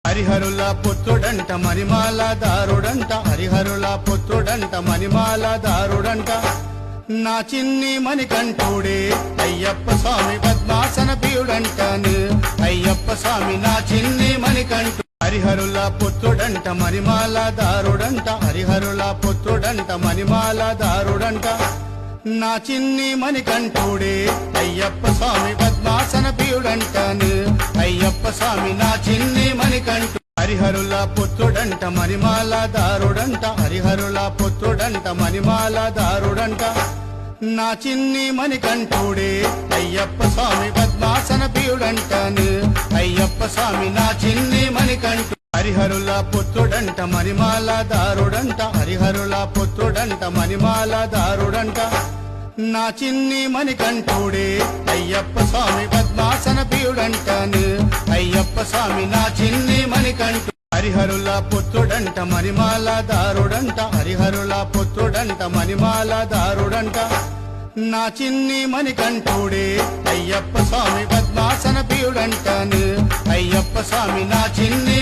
హరిహరుల పుత్రుడంట మణిమాల దారుడంట హరిహరుల పుత్రుడంట మణిమాల దారుడంట నా చిన్ని మణికంఠుడే అయ్యప్ప స్వామి పద్మాసన ప్రియుడంటాను అయ్యప్ప స్వామి నా చిన్ని మణికంఠుడు హరిహరుల పుత్రుడంట మణిమాల దారుడంట హరిహరుల పుత్రుడంట మణిమాల దారుడంట నా చిన్ని మణికంఠుడే అయ్యప్ప స్వామి పద్మాసన ప్రియుడంటాను అయ్యప్ప స్వామి నా చిన్ని మణికంఠుడు హరిహరుల పుత్రుడంట మణిమాల దారుడంట హరిహరుల పుత్రుడంట మణిమాల దారుడంట నా చిన్ని మణికంఠుడే అయ్యప్ప స్వామి పద్మాసన ప్రియుడంటాను అయ్యప్ప స్వామి నా చిన్ని మణికంఠుడు హరిహరుల పుత్రుడంట మణిమాల దారుడంట హరిహరుల పుత్రుడంట మణిమాల దారుడంట నా చిన్ని మణికంఠుడే అయ్యప్ప స్వామి పద్మాసన ప్రియుడంటాను అయ్యప్ప స్వామి నా చిన్ని మణికంఠుడు హరిహరుల పుత్రుడంట మణిమాల దారుడంట హరిహరుల పుత్రుడంట మణిమాల దారుడంట నా చిన్ని మణికంఠుడే అయ్యప్ప స్వామి పద్మాసన ప్రియుడంటాను అయ్యప్ప స్వామి నా చిన్ని